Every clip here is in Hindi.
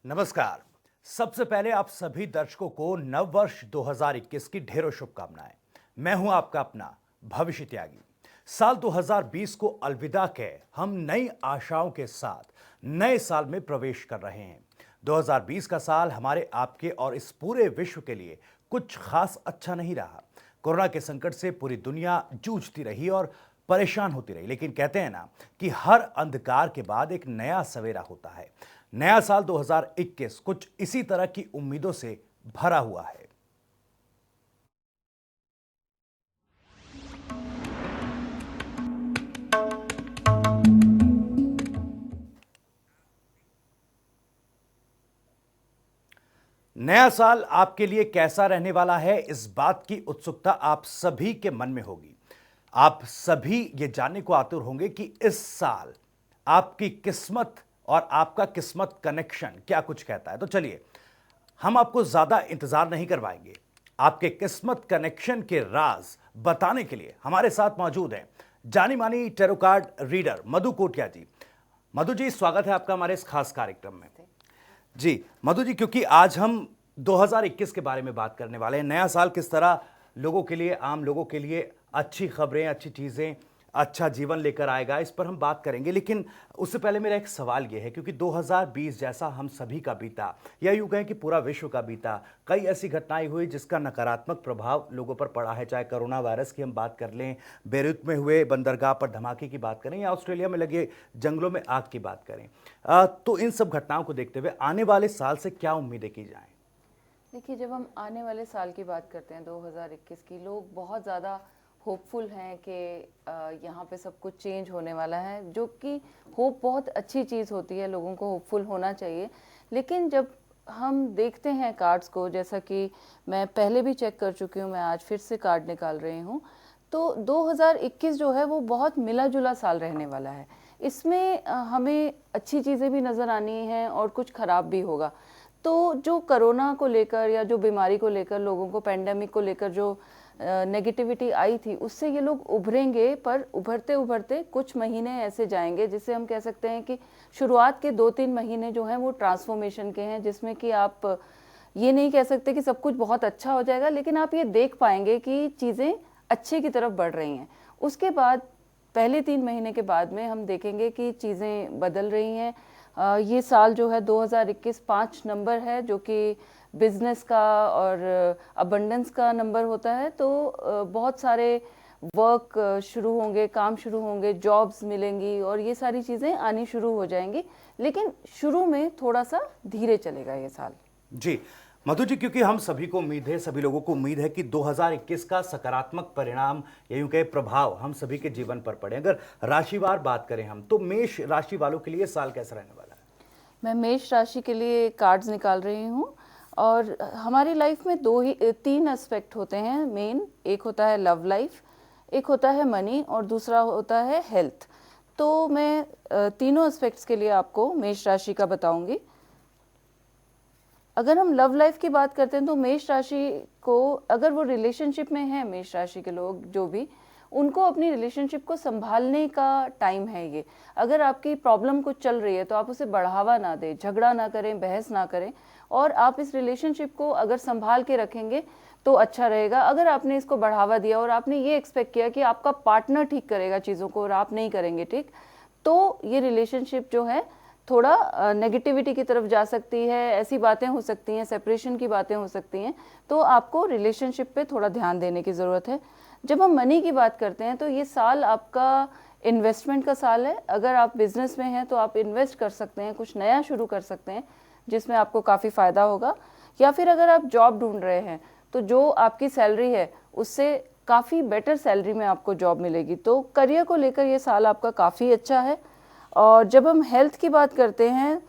नमस्कार। सबसे पहले आप सभी दर्शकों को नववर्ष 2021 की ढेरों शुभकामनाएं। मैं हूं आपका अपना भविष्य त्यागी। साल 2020 को अलविदा कह हम नई आशाओं के साथ नए साल में प्रवेश कर रहे हैं। 2020 का साल हमारे आपके और इस पूरे विश्व के लिए कुछ खास अच्छा नहीं रहा। कोरोना के संकट से पूरी दुनिया जूझती रही और परेशान होती रही, लेकिन कहते हैं ना कि हर अंधकार के बाद एक नया सवेरा होता है। नया साल 2021 कुछ इसी तरह की उम्मीदों से भरा हुआ है। नया साल आपके लिए कैसा रहने वाला है, इस बात की उत्सुकता आप सभी के मन में होगी। आप सभी ये जानने को आतुर होंगे कि इस साल आपकी किस्मत और आपका किस्मत कनेक्शन क्या कुछ कहता है। तो चलिए, हम आपको ज्यादा इंतजार नहीं करवाएंगे। आपके किस्मत कनेक्शन के राज बताने के लिए हमारे साथ मौजूद हैं जानी मानी टैरो कार्ड रीडर मधु कोटिया जी। मधु जी, स्वागत है आपका हमारे इस खास कार्यक्रम में। जी मधु जी, क्योंकि आज हम 2021 के बारे में बात करने वाले हैं। नया साल किस तरह लोगों के लिए, आम लोगों के लिए अच्छी खबरें, अच्छी चीज़ें, अच्छा जीवन लेकर आएगा, इस पर हम बात करेंगे। लेकिन उससे पहले मेरा एक सवाल ये है, क्योंकि 2020 जैसा हम सभी का बीता, या यूँ कहें कि पूरा विश्व का बीता, कई ऐसी घटनाएं हुई जिसका नकारात्मक प्रभाव लोगों पर पड़ा है। चाहे कोरोना वायरस की हम बात कर लें, बेरूत में हुए बंदरगाह पर धमाके की बात करें, या ऑस्ट्रेलिया में लगे जंगलों में आग की बात करें। तो इन सब घटनाओं को देखते हुए आने वाले साल से क्या उम्मीदें की जाएं? देखिए, जब हम आने वाले साल की बात करते हैं 2021 की, लोग बहुत ज़्यादा होपफुल हैं कि यहाँ पे सब कुछ चेंज होने वाला है, जो कि होप बहुत अच्छी चीज़ होती है, लोगों को होपफुल होना चाहिए। लेकिन जब हम देखते हैं कार्ड्स को, जैसा कि मैं पहले भी चेक कर चुकी हूँ, मैं आज फिर से कार्ड निकाल रही हूँ, तो 2021 जो है वो बहुत मिला जुला साल रहने वाला है। इसमें हमें अच्छी चीज़ें भी नज़र आनी हैं और कुछ ख़राब भी होगा। तो जो कोरोना को लेकर या जो बीमारी को लेकर, लोगों को पैंडेमिक को लेकर जो नेगेटिविटी आई थी, उससे ये लोग उभरेंगे, पर उभरते उभरते कुछ महीने ऐसे जाएंगे जिसे हम कह सकते हैं कि शुरुआत के 2-3 महीने जो हैं वो ट्रांसफॉर्मेशन के हैं, जिसमें कि आप ये नहीं कह सकते कि सब कुछ बहुत अच्छा हो जाएगा, लेकिन आप ये देख पाएंगे कि चीज़ें अच्छे की तरफ बढ़ रही हैं। उसके बाद पहले 3 महीने के बाद में हम देखेंगे कि चीज़ें बदल रही हैं। ये साल जो है 2021 5 नंबर है, जो कि बिजनेस का और अबंडेंस का नंबर होता है। तो बहुत सारे वर्क शुरू होंगे, काम शुरू होंगे, जॉब्स मिलेंगी और ये सारी चीज़ें आनी शुरू हो जाएंगी। लेकिन शुरू में थोड़ा सा धीरे चलेगा ये साल। जी मधु जी, क्योंकि हम सभी को उम्मीद है, सभी लोगों को उम्मीद है कि 2021 का सकारात्मक परिणाम या यूं कहे प्रभाव हम सभी के जीवन पर पड़े। अगर राशिवार बात करें हम, तो मेष राशि वालों के लिए साल कैसा रहने वाला है? मैं मेष राशि के लिए कार्ड्स निकाल रही हूँ, और हमारी लाइफ में 3 एस्पेक्ट होते हैं मेन। एक होता है लव लाइफ, एक होता है मनी, और दूसरा होता है हेल्थ। तो मैं तीनों एस्पेक्ट्स के लिए आपको मेष राशि का बताऊंगी। अगर हम लव लाइफ की बात करते हैं तो मेष राशि को, अगर वो रिलेशनशिप में है, मेष राशि के लोग जो भी, उनको अपनी रिलेशनशिप को संभालने का टाइम है ये। अगर आपकी प्रॉब्लम कुछ चल रही है तो आप उसे बढ़ावा ना दें, झगड़ा ना करें, बहस ना करें, और आप इस रिलेशनशिप को अगर संभाल के रखेंगे तो अच्छा रहेगा। अगर आपने इसको बढ़ावा दिया और आपने ये एक्सपेक्ट किया कि आपका पार्टनर ठीक करेगा चीज़ों को और आप नहीं करेंगे ठीक, तो ये रिलेशनशिप जो है थोड़ा नेगेटिविटी की तरफ जा सकती है। ऐसी बातें हो सकती हैं, सेपरेशन की बातें हो सकती हैं। तो आपको रिलेशनशिप पे थोड़ा ध्यान देने की ज़रूरत है। जब हम मनी की बात करते हैं तो ये साल आपका इन्वेस्टमेंट का साल है। अगर आप बिजनेस में हैं तो आप इन्वेस्ट कर सकते हैं, कुछ नया शुरू कर सकते हैं जिसमें आपको काफ़ी फ़ायदा होगा। या फिर अगर आप जॉब ढूंढ रहे हैं तो जो आपकी सैलरी है उससे काफ़ी बेटर सैलरी में आपको जॉब मिलेगी। तो करियर को लेकर ये साल आपका काफ़ी अच्छा है। और जब हम हेल्थ की बात करते हैं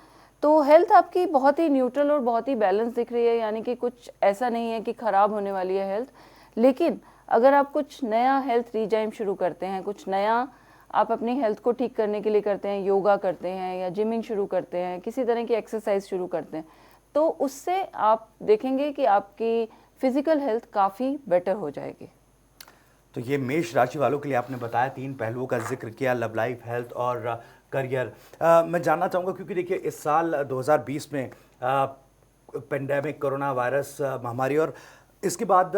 तो हेल्थ आपकी बहुत ही न्यूट्रल और बहुत ही बैलेंस दिख रही है, यानी कि कुछ ऐसा नहीं है कि ख़राब होने वाली है हेल्थ। लेकिन अगर आप कुछ नया हेल्थ रिजाइम शुरू करते हैं, कुछ नया आप अपनी हेल्थ को ठीक करने के लिए करते हैं, योगा करते हैं या जिमिंग शुरू करते हैं, किसी तरह की एक्सरसाइज शुरू करते हैं, तो उससे आप देखेंगे कि आपकी फिजिकल हेल्थ काफ़ी बेटर हो जाएगी। तो ये मेष राशि वालों के लिए आपने बताया, 3 पहलुओं का जिक्र किया, लव लाइफ, हेल्थ और करियर। मैं जानना चाहूँगा, क्योंकि देखिए इस साल 2020 में पेंडेमिक, कोरोना वायरस महामारी, और इसके बाद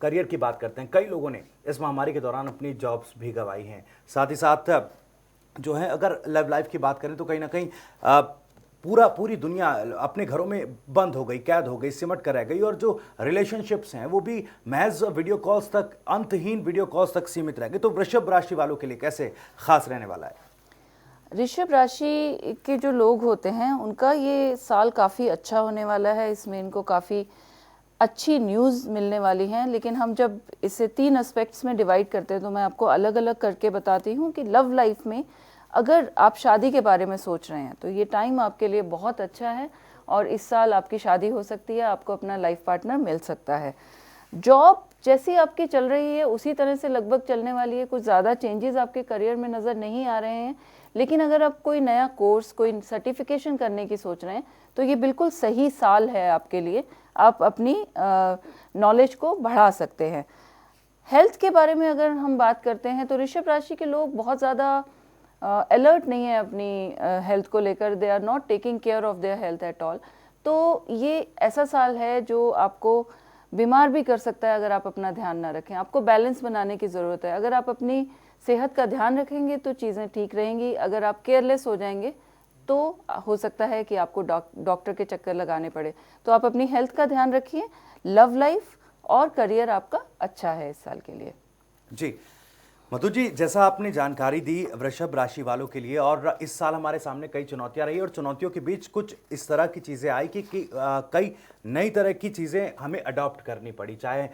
करियर की बात करते हैं। कई लोगों ने इस महामारी के दौरान अपनी जॉब्स भी गंवाई हैं। साथ ही साथ जो है, अगर लव लाइफ की बात करें तो कहीं ना कहीं पूरी दुनिया अपने घरों में बंद हो गई, कैद हो गई, सिमट कर रह गई, और जो रिलेशनशिप्स हैं वो भी महज वीडियो कॉल्स तक, अंतहीन वीडियो कॉल्स तक सीमित रह गए। तो वृषभ राशि वालों के लिए कैसे खास रहने वाला है? ऋषभ राशि के जो लोग होते हैं उनका ये साल काफ़ी अच्छा होने वाला है। इसमें इनको काफ़ी अच्छी न्यूज़ मिलने वाली हैं। लेकिन हम जब इसे 3 एस्पेक्ट्स में डिवाइड करते हैं तो मैं आपको अलग अलग करके बताती हूँ कि लव लाइफ में अगर आप शादी के बारे में सोच रहे हैं तो ये टाइम आपके लिए बहुत अच्छा है और इस साल आपकी शादी हो सकती है, आपको अपना लाइफ पार्टनर मिल सकता है। जॉब जैसी आपकी चल रही है उसी तरह से लगभग चलने वाली है, कुछ ज़्यादा चेंजेस आपके करियर में नज़र नहीं आ रहे हैं। लेकिन अगर आप कोई नया कोर्स, कोई सर्टिफिकेशन करने की सोच रहे हैं तो ये बिल्कुल सही साल है आपके लिए। आप अपनी नॉलेज को बढ़ा सकते हैं। हेल्थ के बारे में अगर हम बात करते हैं तो ऋषभ राशि के लोग बहुत ज़्यादा अलर्ट नहीं है अपनी हेल्थ को लेकर। They are not taking care of their health at all. तो ये ऐसा साल है जो आपको बीमार भी कर सकता है अगर आप अपना ध्यान ना रखें। आपको बैलेंस बनाने की ज़रूरत है। अगर आप अपनी सेहत का ध्यान रखेंगे तो चीज़ें ठीक रहेंगी। अगर आप केयरलेस हो जाएंगे तो हो सकता है कि आपको डॉक्टर के चक्कर लगाने पड़े। तो आप अपनी हेल्थ का ध्यान रखिए। लव लाइफ और करियर आपका अच्छा है इस साल के लिए। जी मधु जी, जैसा आपने जानकारी दी वृषभ राशि वालों के लिए, और इस साल हमारे सामने कई चुनौतियां रही और चुनौतियों के बीच कुछ इस तरह की चीज़ें आई कि कई नई तरह की चीज़ें हमें अडॉप्ट करनी पड़ी, चाहे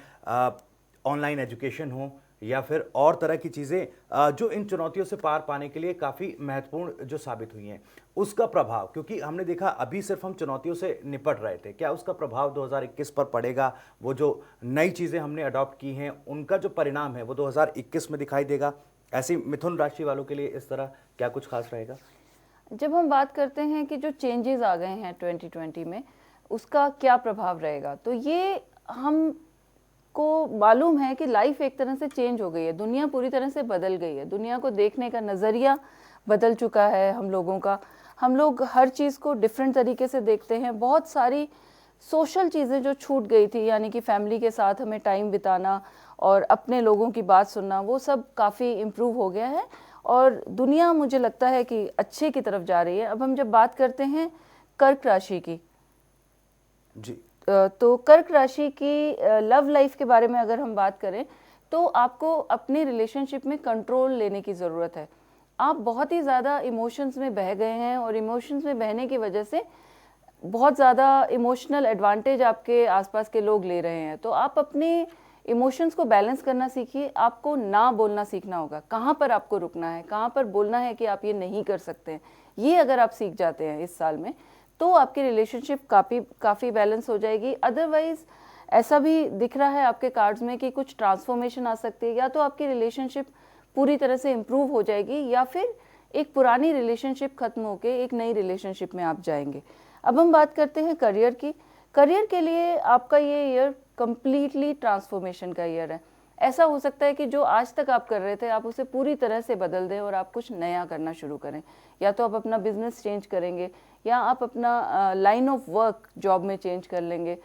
ऑनलाइन एजुकेशन हो या फिर और तरह की चीज़ें जो इन चुनौतियों से पार पाने के लिए काफ़ी महत्वपूर्ण जो साबित हुई हैं। उसका प्रभाव, क्योंकि हमने देखा अभी सिर्फ हम चुनौतियों से निपट रहे थे, क्या उसका प्रभाव 2021 पर पड़ेगा? वो जो नई चीज़ें हमने अडॉप्ट की हैं उनका जो परिणाम है वो 2021 में दिखाई देगा? ऐसी मिथुन राशि वालों के लिए इस तरह क्या कुछ खास रहेगा? जब हम बात करते हैं कि जो चेंजेस आ गए हैं 2020 में उसका क्या प्रभाव रहेगा, तो ये हम को मालूम है कि लाइफ एक तरह से चेंज हो गई है। दुनिया पूरी तरह से बदल गई है। दुनिया को देखने का नज़रिया बदल चुका है हम लोगों का। हम लोग हर चीज़ को डिफरेंट तरीके से देखते हैं। बहुत सारी सोशल चीज़ें जो छूट गई थी, यानी कि फैमिली के साथ हमें टाइम बिताना और अपने लोगों की बात सुनना, वो सब काफ़ी इम्प्रूव हो गया है और दुनिया मुझे लगता है कि अच्छे की तरफ जा रही है। अब हम जब बात करते हैं कर्क राशि की, जी, तो कर्क राशि की लव लाइफ के बारे में अगर हम बात करें तो आपको अपने रिलेशनशिप में कंट्रोल लेने की ज़रूरत है। आप बहुत ही ज़्यादा इमोशंस में बह गए हैं और इमोशंस में बहने की वजह से बहुत ज़्यादा इमोशनल एडवांटेज आपके आसपास के लोग ले रहे हैं। तो आप अपने इमोशंस को बैलेंस करना सीखिए। आपको ना बोलना सीखना होगा, कहाँ पर आपको रुकना है, कहाँ पर बोलना है कि आप ये नहीं कर सकते हैं। ये अगर आप सीख जाते हैं इस साल में तो आपकी रिलेशनशिप काफ़ी बैलेंस हो जाएगी। अदरवाइज ऐसा भी दिख रहा है आपके कार्ड्स में कि कुछ ट्रांसफॉर्मेशन आ सकती है। या तो आपकी रिलेशनशिप पूरी तरह से इम्प्रूव हो जाएगी या फिर एक पुरानी रिलेशनशिप खत्म होकर एक नई रिलेशनशिप में आप जाएंगे। अब हम बात करते हैं करियर की। करियर के लिए आपका ये ईयर कंप्लीटली ट्रांसफॉर्मेशन का ईयर है। ऐसा हो सकता है कि जो आज तक आप कर रहे थे आप उसे पूरी तरह से बदल दें और आप कुछ नया करना शुरू करें। या तो आप अपना बिजनेस चेंज करेंगे या आप अपना लाइन ऑफ वर्क जॉब में चेंज कर लेंगे।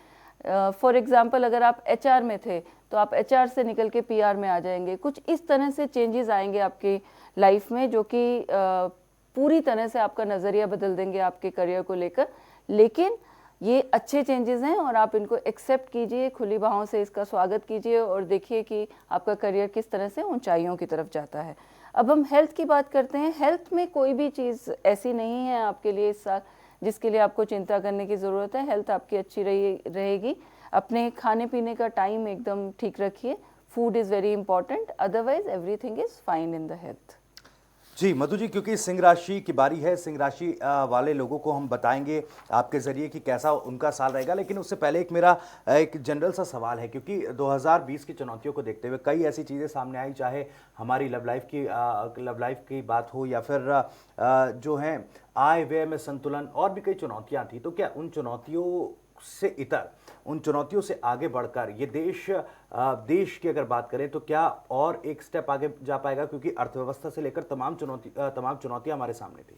फॉर एग्जांपल अगर आप एचआर में थे तो आप एचआर से निकल के पीआर में आ जाएंगे। कुछ इस तरह से चेंजेस आएंगे आपकी लाइफ में जो कि पूरी तरह से आपका नज़रिया बदल देंगे आपके करियर को लेकर। लेकिन ये अच्छे चेंजेस हैं और आप इनको एक्सेप्ट कीजिए, खुली बाहों से इसका स्वागत कीजिए और देखिए कि आपका करियर किस तरह से ऊंचाइयों की तरफ जाता है। अब हम हेल्थ की बात करते हैं। हेल्थ में कोई भी चीज़ ऐसी नहीं है आपके लिए इस साल जिसके लिए आपको चिंता करने की ज़रूरत है। हेल्थ आपकी अच्छी रहेगी। अपने खाने पीने का टाइम एकदम ठीक रखिए। Food is very important, otherwise everything is fine in the health. जी मधु जी, क्योंकि सिंह राशि की बारी है, सिंह राशि वाले लोगों को हम बताएंगे आपके ज़रिए कि कैसा उनका साल रहेगा। लेकिन उससे पहले मेरा एक जनरल सा सवाल है, क्योंकि 2020 की चुनौतियों को देखते हुए कई ऐसी चीज़ें सामने आई, चाहे हमारी लव लाइफ की बात हो या फिर जो है आय व्यय में संतुलन, और भी कई चुनौतियाँ थी। तो क्या उन चुनौतियों से इतर, उन चुनौतियों से आगे बढ़कर ये देश की अगर बात करें तो क्या और एक स्टेप आगे जा पाएगा? क्योंकि अर्थव्यवस्था से लेकर तमाम चुनौतियां हमारे सामने थी।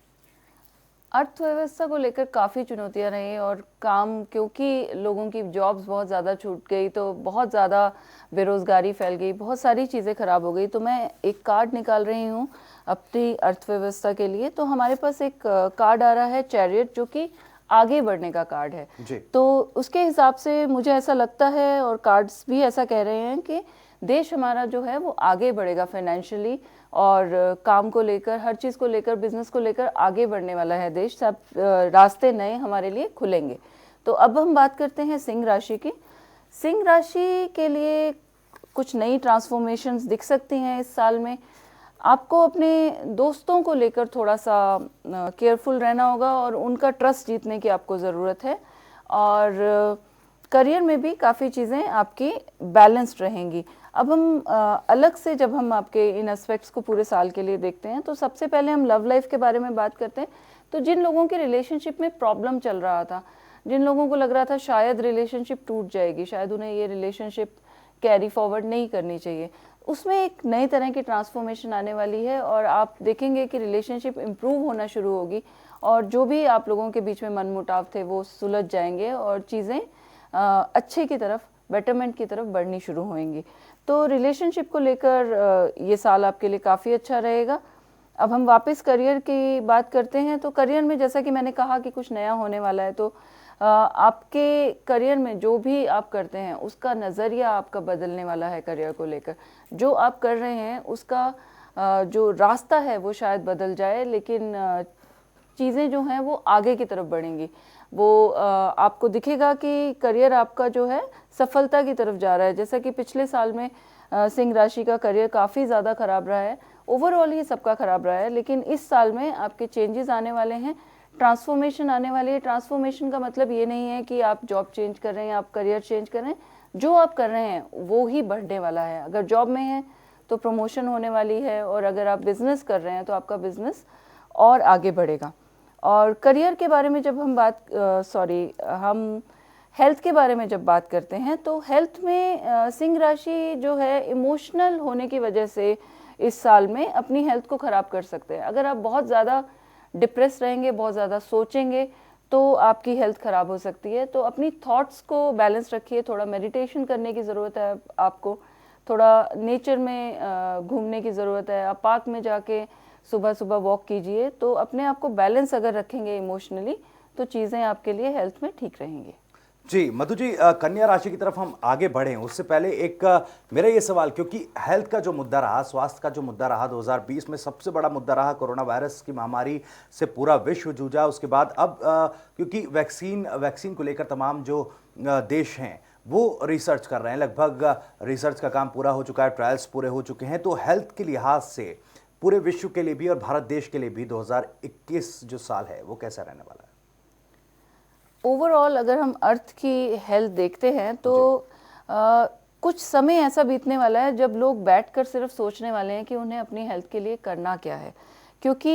अर्थव्यवस्था को लेकर काफ़ी चुनौतियां रही और काम, क्योंकि लोगों की जॉब्स बहुत ज़्यादा छूट गई तो बहुत ज़्यादा बेरोज़गारी फैल गई, बहुत सारी चीज़ें ख़राब हो गई। तो मैं एक कार्ड निकाल रही हूँ अपनी अर्थव्यवस्था के लिए। तो हमारे पास एक कार्ड आ रहा है चैरियट, जो कि आगे बढ़ने का कार्ड है जी। तो उसके हिसाब से मुझे ऐसा लगता है, और कार्ड्स भी ऐसा कह रहे हैं कि देश हमारा जो है वो आगे बढ़ेगा फाइनेंशियली, और काम को लेकर, हर चीज़ को लेकर, बिजनेस को लेकर आगे बढ़ने वाला है देश। सब रास्ते नए हमारे लिए खुलेंगे। तो अब हम बात करते हैं सिंह राशि की। सिंह राशि के लिए कुछ नई ट्रांसफॉर्मेशंस दिख सकती हैं इस साल में। आपको अपने दोस्तों को लेकर थोड़ा सा केयरफुल रहना होगा और उनका ट्रस्ट जीतने की आपको ज़रूरत है। और करियर में भी काफ़ी चीज़ें आपकी बैलेंस्ड रहेंगी। अब हम अलग से जब हम आपके इन एस्पेक्ट्स को पूरे साल के लिए देखते हैं तो सबसे पहले हम लव लाइफ के बारे में बात करते हैं। तो जिन लोगों के रिलेशनशिप में प्रॉब्लम चल रहा था, जिन लोगों को लग रहा था शायद रिलेशनशिप टूट जाएगी, शायद उन्हें ये रिलेशनशिप कैरी फॉरवर्ड नहीं करनी चाहिए, उसमें एक नई तरह की ट्रांसफॉर्मेशन आने वाली है और आप देखेंगे कि रिलेशनशिप इम्प्रूव होना शुरू होगी और जो भी आप लोगों के बीच में मनमुटाव थे वो सुलझ जाएंगे और चीज़ें अच्छे की तरफ, बेटरमेंट की तरफ बढ़नी शुरू होंगी। तो रिलेशनशिप को लेकर ये साल आपके लिए काफ़ी अच्छा रहेगा। अब हम वापस करियर की बात करते हैं। तो करियर में जैसा कि मैंने कहा कि कुछ नया होने वाला है, तो आपके करियर में जो भी आप करते हैं उसका नज़रिया आपका बदलने वाला है। करियर को लेकर जो आप कर रहे हैं उसका जो रास्ता है वो शायद बदल जाए, लेकिन चीज़ें जो हैं वो आगे की तरफ बढ़ेंगी। वो आपको दिखेगा कि करियर आपका जो है सफलता की तरफ जा रहा है। जैसा कि पिछले साल में सिंह राशि का करियर काफ़ी ज़्यादा ख़राब रहा है, ओवरऑल ही सबका ख़राब रहा है, लेकिन इस साल में आपके चेंजेस आने वाले हैं, ट्रांसफॉर्मेशन आने वाली है। ट्रांसफॉर्मेशन का मतलब ये नहीं है कि आप जॉब चेंज कर रहे हैं, आप करियर चेंज कर रहे हैं, जो आप कर रहे हैं वो ही बढ़ने वाला है। अगर जॉब में है तो प्रमोशन होने वाली है, और अगर आप बिजनेस कर रहे हैं तो आपका बिजनेस और आगे बढ़ेगा। और करियर के बारे में जब हम हम हेल्थ के बारे में जब बात करते हैं तो हेल्थ में सिंह राशि जो है इमोशनल होने की वजह से इस साल में अपनी हेल्थ को ख़राब कर सकते हैं। अगर आप बहुत ज़्यादा डिप्रेस रहेंगे, बहुत ज़्यादा सोचेंगे तो आपकी हेल्थ ख़राब हो सकती है। तो अपनी थॉट्स को बैलेंस रखिए, थोड़ा मेडिटेशन करने की ज़रूरत है आपको, थोड़ा नेचर में घूमने की ज़रूरत है। आप पार्क में जाके सुबह सुबह वॉक कीजिए, तो अपने आप को बैलेंस अगर रखेंगे इमोशनली तो चीज़ें आपके लिए हेल्थ में ठीक रहेंगी। जी मधु जी, कन्या राशि की तरफ हम आगे बढ़े उससे पहले एक मेरा ये सवाल, क्योंकि हेल्थ का जो मुद्दा रहा, स्वास्थ्य का जो मुद्दा रहा, 2020 में सबसे बड़ा मुद्दा रहा, कोरोना वायरस की महामारी से पूरा विश्व जूझा। उसके बाद अब क्योंकि वैक्सीन को लेकर तमाम जो देश हैं वो रिसर्च कर रहे हैं, लगभग रिसर्च का काम पूरा हो चुका है, ट्रायल्स पूरे हो चुके हैं। तो हेल्थ के लिहाज से पूरे विश्व के लिए भी और भारत देश के लिए भी 2021 जो साल है वो कैसा रहने वाला है? ओवरऑल अगर हम अर्थ की हेल्थ देखते हैं तो कुछ समय ऐसा बीतने वाला है जब लोग बैठकर सिर्फ सोचने वाले हैं कि उन्हें अपनी हेल्थ के लिए करना क्या है। क्योंकि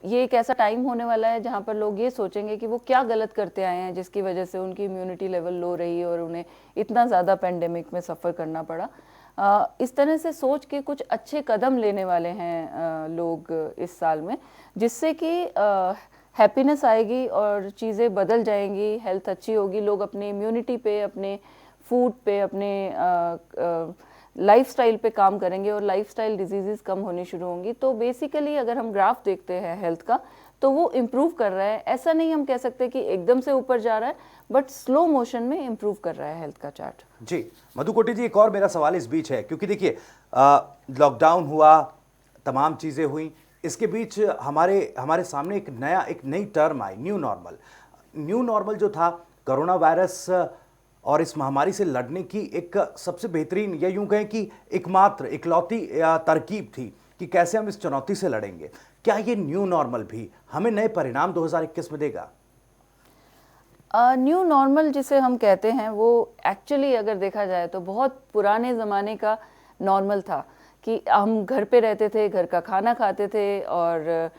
ये एक ऐसा टाइम होने वाला है जहाँ पर लोग ये सोचेंगे कि वो क्या गलत करते आए हैं जिसकी वजह से उनकी इम्यूनिटी लेवल लो रही और उन्हें इतना ज़्यादा पेंडेमिक में सफ़र करना पड़ा। इस तरह से सोच के कुछ अच्छे कदम लेने वाले हैं लोग इस साल में, जिससे कि हैप्पीनेस आएगी और चीज़ें बदल जाएंगी, हेल्थ अच्छी होगी, लोग अपनी इम्यूनिटी पे, अपने फूड पे, अपने लाइफस्टाइल पे काम करेंगे और लाइफस्टाइल डिजीजेस कम होनी शुरू होंगी। तो बेसिकली अगर हम ग्राफ देखते हैं हेल्थ का तो वो इम्प्रूव कर रहा है। ऐसा नहीं हम कह सकते कि एकदम से ऊपर जा रहा है, बट स्लो मोशन में इम्प्रूव कर रहा है हेल्थ का चार्ट। जी मधु कोटी जी, एक और मेरा सवाल इस बीच है, क्योंकि देखिए लॉकडाउन हुआ, तमाम चीज़ें हुई, इसके बीच हमारे सामने एक नई टर्म आई, न्यू नॉर्मल जो था, कोरोना वायरस और इस महामारी से लड़ने की एक सबसे बेहतरीन, या यूं कहें कि एकमात्र इकलौती तरकीब थी कि कैसे हम इस चुनौती से लड़ेंगे। क्या ये न्यू नॉर्मल भी हमें नए परिणाम 2021 में देगा? न्यू नॉर्मल जिसे हम कहते हैं वो एक्चुअली अगर देखा जाए तो बहुत पुराने ज़माने का नॉर्मल था कि हम घर पे रहते थे, घर का खाना खाते थे और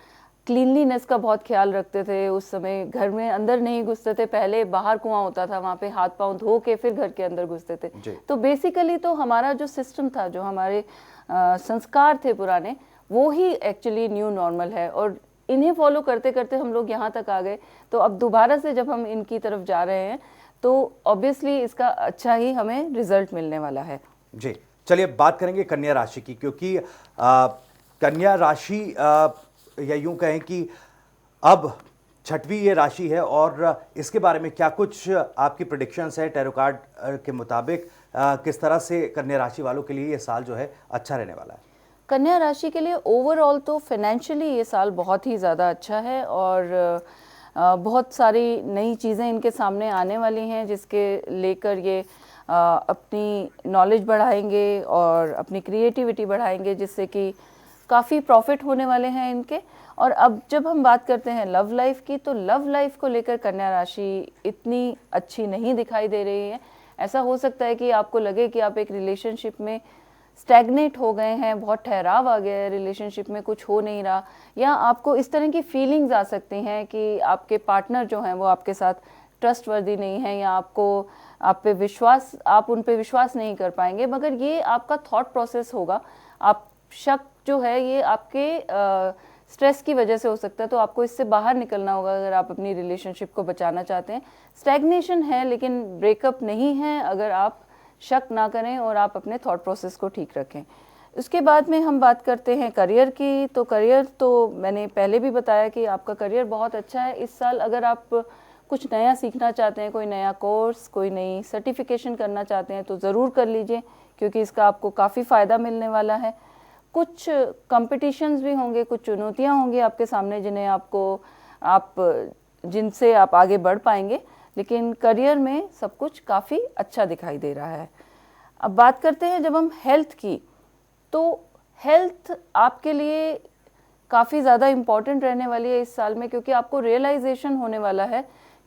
क्लीनलीनेस का बहुत ख्याल रखते थे। उस समय घर में अंदर नहीं घुसते थे, पहले बाहर कुआं होता था, वहाँ पे हाथ पांव धो के फिर घर के अंदर घुसते थे। तो बेसिकली तो हमारा जो सिस्टम था, जो हमारे संस्कार थे पुराने, वो ही एक्चुअली न्यू नॉर्मल है। और इन्हें फॉलो करते करते हम लोग यहाँ तक आ गए, तो अब दोबारा से जब हम इनकी तरफ जा रहे हैं तो ऑब्वियसली इसका अच्छा ही हमें रिजल्ट मिलने वाला है। जी, चलिए बात करेंगे कन्या राशि की, क्योंकि कन्या राशि या यूं कहें कि अब छठवीं ये राशि है, और इसके बारे में क्या कुछ आपकी प्रेडिक्शंस है टैरो कार्ड के मुताबिक, किस तरह से कन्या राशि वालों के लिए ये साल जो है अच्छा रहने वाला है? कन्या राशि के लिए ओवरऑल तो फाइनेंशियली ये साल बहुत ही ज़्यादा अच्छा है, और बहुत सारी नई चीज़ें इनके सामने आने वाली हैं जिसके लेकर ये अपनी नॉलेज बढ़ाएंगे और अपनी क्रिएटिविटी बढ़ाएंगे, जिससे कि काफ़ी प्रॉफिट होने वाले हैं इनके। और अब जब हम बात करते हैं लव लाइफ की, तो लव लाइफ को लेकर कन्या राशि इतनी अच्छी नहीं दिखाई दे रही है। ऐसा हो सकता है कि आपको लगे कि आप एक रिलेशनशिप में स्टैग्नेट हो गए हैं, बहुत ठहराव आ गया है रिलेशनशिप में, कुछ हो नहीं रहा, या आपको इस तरह की फीलिंग्स आ सकती हैं कि आपके पार्टनर जो हैं वो आपके साथ ट्रस्टवर्दी नहीं है, या आप उन पे विश्वास नहीं कर पाएंगे। मगर ये आपका थॉट प्रोसेस होगा, आप शक जो है ये आपके स्ट्रेस की वजह से हो सकता है, तो आपको इससे बाहर निकलना होगा अगर आप अपनी रिलेशनशिप को बचाना चाहते हैं। स्टैग्नेशन है लेकिन ब्रेकअप नहीं है, अगर आप शक ना करें और आप अपने थॉट प्रोसेस को ठीक रखें। उसके बाद में हम बात करते हैं करियर की, तो करियर तो मैंने पहले भी बताया कि आपका करियर बहुत अच्छा है इस साल। अगर आप कुछ नया सीखना चाहते हैं, कोई नया कोर्स, कोई नई सर्टिफिकेशन करना चाहते हैं, तो ज़रूर कर लीजिए, क्योंकि इसका आपको काफ़ी फ़ायदा मिलने वाला है। कुछ कंपटीशंस भी होंगे, कुछ चुनौतियां होंगी आपके सामने जिनसे आप आगे बढ़ पाएंगे, लेकिन करियर में सब कुछ काफ़ी अच्छा दिखाई दे रहा है। अब बात करते हैं जब हम हेल्थ की, तो हेल्थ आपके लिए काफ़ी ज़्यादा इम्पॉर्टेंट रहने वाली है इस साल में, क्योंकि आपको रियलाइजेशन होने वाला है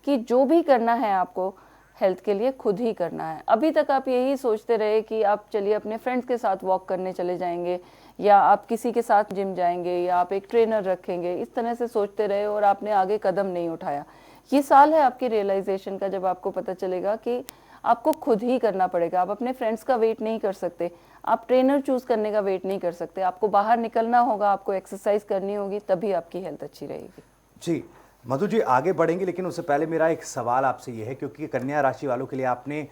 कि जो भी करना है आपको हेल्थ के लिए खुद ही करना है। अभी तक आप यही सोचते रहे कि आप चलिए अपने फ्रेंड्स के साथ वॉक करने चले जाएंगे, या आप किसी के साथ जिम जाएंगे, या आप एक ट्रेनर रखेंगे, इस तरह से सोचते रहे और आपने आगे कदम नहीं उठाया। ये साल है आपकी रियलाइजेशन का, जब आपको पता चलेगा कि आपको खुद ही करना पड़ेगा। आप अपने फ्रेंड्स का वेट नहीं कर सकते, आप ट्रेनर चूज करने का वेट नहीं कर सकते, आपको बाहर निकलना होगा, आपको एक्सरसाइज करनी होगी, तभी आपकी हेल्थ अच्छी रहेगी। जी मधु जी, आगे बढ़ेंगे, लेकिन उससे पहले मेरा एक सवाल आपसे ये है, क्योंकि कन्या राशि वालों के लिए आपने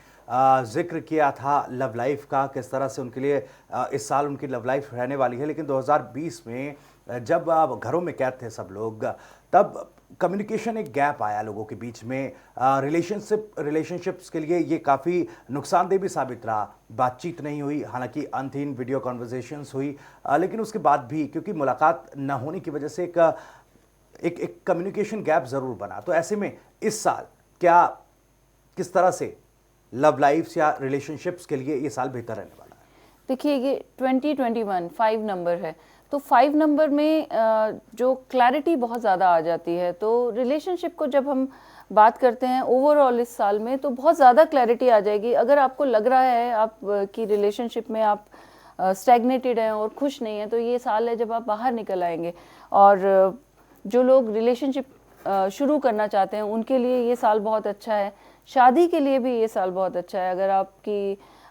जिक्र किया था लव लाइफ का, किस तरह से उनके लिए इस साल उनकी लव लाइफ रहने वाली है, लेकिन 2020 में जब घरों में कैद थे सब लोग, तब कम्युनिकेशन एक गैप आया लोगों के बीच में। रिलेशनशिप्स के लिए ये काफ़ी नुकसानदेह भी साबित रहा। बातचीत नहीं हुई, हालांकि अनथिन वीडियो कॉन्वर्जेशंस हुई, लेकिन उसके बाद भी क्योंकि मुलाकात न होने की वजह से एक कम्युनिकेशन गैप ज़रूर बना। तो ऐसे में इस साल किस तरह से लव लाइफ्स या रिलेशनशिप्स के लिए ये साल बेहतर रहने वाला है? देखिए, ये 2021 5 नंबर है, तो 5 नंबर में जो क्लैरिटी बहुत ज़्यादा आ जाती है, तो रिलेशनशिप को जब हम बात करते हैं ओवरऑल इस साल में, तो बहुत ज़्यादा क्लैरिटी आ जाएगी। अगर आपको लग रहा है आप की रिलेशनशिप में आप स्टैग्नेटेड हैं और खुश नहीं हैं, तो ये साल है जब आप बाहर निकल आएंगे। और जो लोग रिलेशनशिप शुरू करना चाहते हैं उनके लिए ये साल बहुत अच्छा है। शादी के लिए भी ये साल बहुत अच्छा है। अगर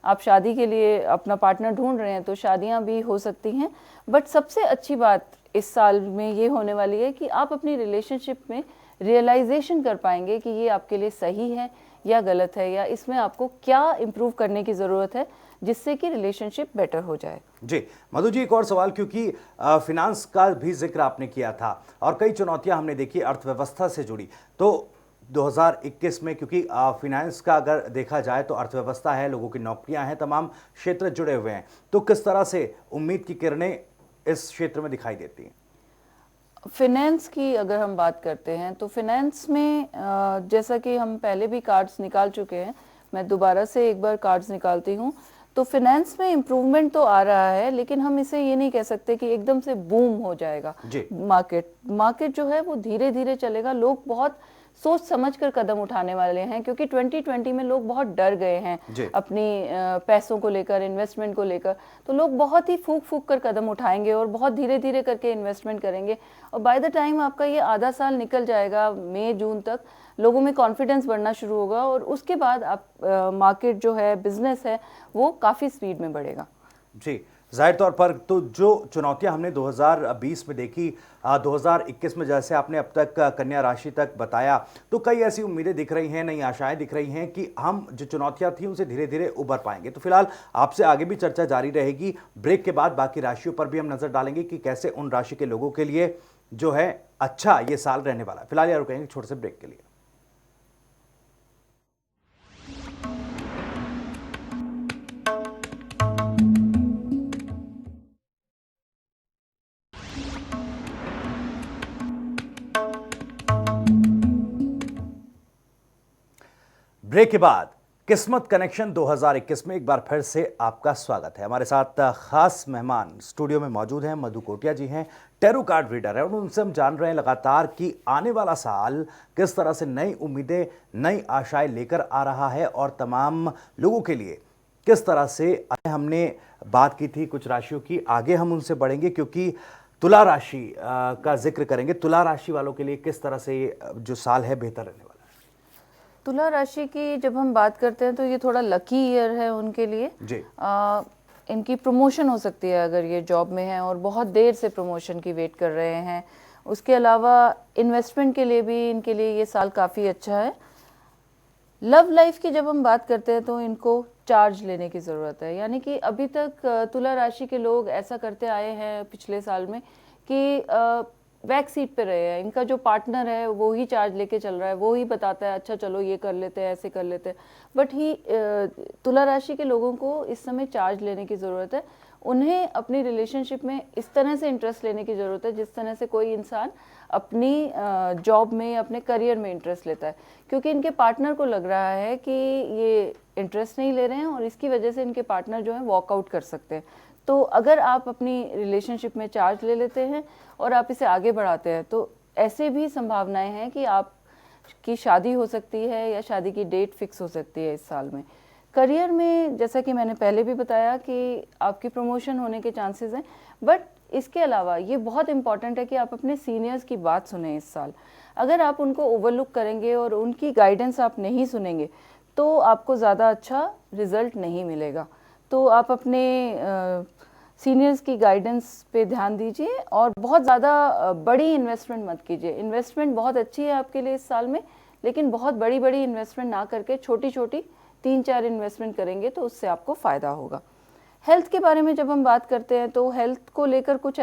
आप शादी के लिए अपना पार्टनर ढूंढ रहे हैं तो शादियां भी हो सकती हैं। बट सबसे अच्छी बात इस साल में ये होने वाली है कि आप अपनी रिलेशनशिप में रियलाइजेशन कर पाएंगे कि ये आपके लिए सही है या गलत है, या इसमें आपको क्या इम्प्रूव करने की ज़रूरत है जिससे कि रिलेशनशिप बेटर हो जाए। जी मधु जी, एक और सवाल, क्योंकि फिनांस का भी जिक्र आपने किया था और कई चुनौतियां हमने देखी अर्थव्यवस्था से जुड़ी, तो 2021 में क्योंकि फिनांस का अगर देखा जाए तो अर्थव्यवस्था है, लोगों की नौकरियां हैं, तमाम क्षेत्र जुड़े हुए हैं, तो किस तरह से उम्मीद की किरणें इस क्षेत्र में दिखाई देती हैं? फिनेंस की अगर हम बात करते हैं तो फिनेंस में जैसा कि हम पहले भी कार्ड्स निकाल चुके हैं, मैं दोबारा से एक बार कार्ड्स निकालती हूँ। तो फिनेंस में इम्प्रूवमेंट तो आ रहा है, लेकिन हम इसे ये नहीं कह सकते कि एकदम से बूम हो जाएगा। मार्केट जो है वो धीरे धीरे चलेगा। लोग बहुत सोच समझ कर कदम उठाने वाले हैं, क्योंकि 2020 में लोग बहुत डर गए हैं अपनी पैसों को लेकर, इन्वेस्टमेंट को लेकर। तो लोग बहुत ही फूक फूक कर कदम उठाएंगे और बहुत धीरे धीरे करके इन्वेस्टमेंट करेंगे, और बाय द टाइम आपका ये आधा साल निकल जाएगा, मई जून तक लोगों में कॉन्फिडेंस बढ़ना शुरू होगा, और उसके बाद आप मार्केट जो है, बिजनेस है, वो काफ़ी स्पीड में बढ़ेगा। जी जाहिर तौर पर तो जो चुनौतियां हमने 2020 में देखी, 2021 में जैसे आपने अब तक कन्या राशि तक बताया, तो कई ऐसी उम्मीदें दिख रही हैं, नई आशाएं दिख रही हैं कि हम जो चुनौतियां थी उनसे धीरे धीरे उबर पाएंगे। तो फिलहाल आपसे आगे भी चर्चा जारी रहेगी। ब्रेक के बाद बाकी राशियों पर भी हम नजर डालेंगे कि कैसे उन राशि के लोगों के लिए जो है अच्छा ये साल रहने वाला है। फिलहाल यार रुकेंगे छोटे से ब्रेक के लिए। ब्रेक के बाद किस्मत कनेक्शन 2021 में एक बार फिर से आपका स्वागत है। हमारे साथ खास मेहमान स्टूडियो में मौजूद हैं। मधु कोटिया जी हैं, टैरो कार्ड रीडर है, और उनसे हम जान रहे हैं लगातार कि आने वाला साल किस तरह से नई उम्मीदें, नई आशाएं लेकर आ रहा है और तमाम लोगों के लिए किस तरह से। हमने बात की थी कुछ राशियों की, आगे हम उनसे बढ़ेंगे क्योंकि तुला राशि का जिक्र करेंगे। तुला राशि वालों के लिए किस तरह से जो साल है बेहतर रहने वाला है? तुला राशि की जब हम बात करते हैं तो ये थोड़ा लकी ईयर है उनके लिए जी। इनकी प्रमोशन हो सकती है अगर ये जॉब में है और बहुत देर से प्रमोशन की वेट कर रहे हैं। उसके अलावा इन्वेस्टमेंट के लिए भी इनके लिए ये साल काफ़ी अच्छा है। लव लाइफ की जब हम बात करते हैं तो इनको चार्ज लेने की ज़रूरत है, यानी कि अभी तक तुला राशि के लोग ऐसा करते आए हैं पिछले साल में कि बैक सीट पे रहे हैं। इनका जो पार्टनर है वो ही चार्ज लेके चल रहा है, वो ही बताता है अच्छा चलो ये कर लेते हैं, ऐसे कर लेते हैं। बट तुला राशि के लोगों को इस समय चार्ज लेने की ज़रूरत है। उन्हें अपनी रिलेशनशिप में इस तरह से इंटरेस्ट लेने की ज़रूरत है जिस तरह से कोई इंसान अपनी जॉब में, अपने करियर में इंटरेस्ट लेता है, क्योंकि इनके पार्टनर को लग रहा है कि ये इंटरेस्ट नहीं ले रहे हैं और इसकी वजह से इनके पार्टनर जो है वॉकआउट कर सकते हैं। तो अगर आप अपनी रिलेशनशिप में चार्ज ले लेते हैं और आप इसे आगे बढ़ाते हैं तो ऐसे भी संभावनाएं हैं कि आपकी शादी हो सकती है या शादी की डेट फिक्स हो सकती है इस साल में। करियर में जैसा कि मैंने पहले भी बताया कि आपकी प्रमोशन होने के चांसेस हैं, बट इसके अलावा ये बहुत इंपॉर्टेंट है कि आप अपने सीनियर्स की बात सुने इस साल। अगर आप उनको ओवरलुक करेंगे और उनकी गाइडेंस आप नहीं सुनेंगे तो आपको ज़्यादा अच्छा रिजल्ट नहीं मिलेगा। तो आप अपने सीनियर्स की गाइडेंस पे ध्यान दीजिए और बहुत ज़्यादा बड़ी इन्वेस्टमेंट मत कीजिए। इन्वेस्टमेंट बहुत अच्छी है आपके लिए इस साल में, लेकिन बहुत बड़ी बड़ी इन्वेस्टमेंट ना करके छोटी छोटी 3-4 इन्वेस्टमेंट करेंगे तो उससे आपको फ़ायदा होगा। हेल्थ के बारे में जब हम बात करते हैं तो हेल्थ को लेकर कुछ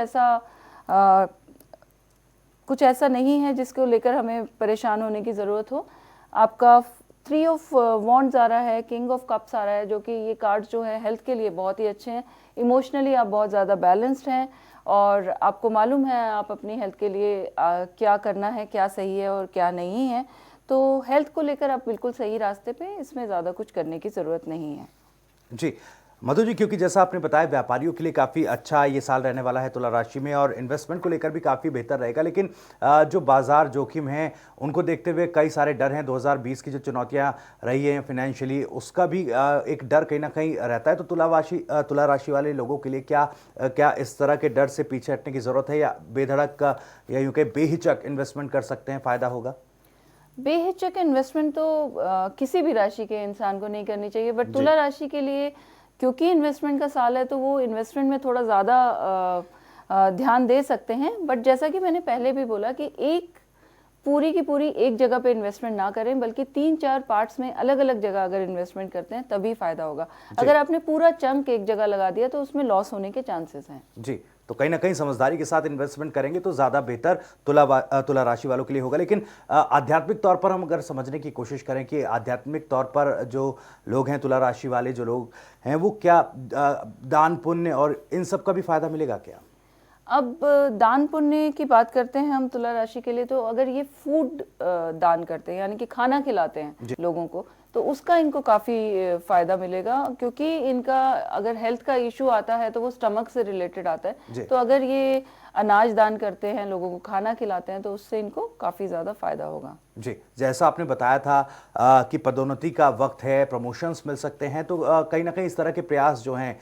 ऐसा नहीं है जिसको लेकर हमें परेशान होने की ज़रूरत हो। आपका 3 ऑफ वॉन्ड्स आ रहा है, किंग ऑफ कप्स आ रहा है, जो कि ये कार्ड जो है हेल्थ के लिए बहुत ही अच्छे हैं। इमोशनली आप बहुत ज़्यादा बैलेंस्ड हैं और आपको मालूम है आप अपनी हेल्थ के लिए क्या करना है, क्या सही है और क्या नहीं है। तो हेल्थ को लेकर आप बिल्कुल सही रास्ते पे, इसमें ज़्यादा कुछ करने की ज़रूरत नहीं है। जी मधु जी, क्योंकि जैसा आपने बताया व्यापारियों के लिए काफ़ी अच्छा ये साल रहने वाला है तुला राशि में, और इन्वेस्टमेंट को लेकर भी काफ़ी बेहतर रहेगा, लेकिन जो बाजार जोखिम है उनको देखते हुए कई सारे डर हैं। 2020 की जो चुनौतियां रही हैं फाइनेंशियली, उसका भी एक डर कहीं ना कहीं रहता है। तो तुला राशि वाले लोगों के लिए क्या इस तरह के डर से पीछे हटने की ज़रूरत है, या बेधड़क या यूँ कहीं बेहिचक इन्वेस्टमेंट कर सकते हैं, फ़ायदा होगा? बेहिचक इन्वेस्टमेंट तो किसी भी राशि के इंसान को नहीं करनी चाहिए, बट तुला राशि के लिए क्योंकि इन्वेस्टमेंट का साल है तो वो इन्वेस्टमेंट में थोड़ा ज़्यादा ध्यान दे सकते हैं। बट जैसा कि मैंने पहले भी बोला कि पूरी की पूरी एक जगह पे इन्वेस्टमेंट ना करें, बल्कि 3-4 पार्ट्स में अलग अलग जगह अगर इन्वेस्टमेंट करते हैं तभी फायदा होगा। अगर आपने पूरा चंक एक जगह लगा दिया तो उसमें लॉस होने के चांसेस हैं। जी, तो कहीं ना कहीं समझदारी के साथ इन्वेस्टमेंट करेंगे तो ज़्यादा बेहतर तुला राशि वालों के लिए होगा। लेकिन आध्यात्मिक तौर पर हम अगर समझने की कोशिश करें कि आध्यात्मिक तौर पर जो लोग हैं, तुला राशि वाले जो लोग हैं, वो क्या दान पुण्य और इन सब का भी फायदा मिलेगा क्या? अब दान पुण्य की बात करते हैं हम तुला राशि के लिए, तो अगर ये फूड दान करते हैं यानी कि खाना खिलाते हैं लोगों को, तो उसका इनको काफ़ी फ़ायदा मिलेगा, क्योंकि इनका अगर हेल्थ का इशू आता है तो वो स्टमक से रिलेटेड आता है। तो अगर ये अनाज दान करते हैं, लोगों को खाना खिलाते हैं, तो उससे इनको काफ़ी ज़्यादा फ़ायदा होगा। जी, जैसा आपने बताया था कि पदोन्नति का वक्त है, प्रमोशंस मिल सकते हैं, तो कहीं ना कहीं इस तरह के प्रयास जो हैं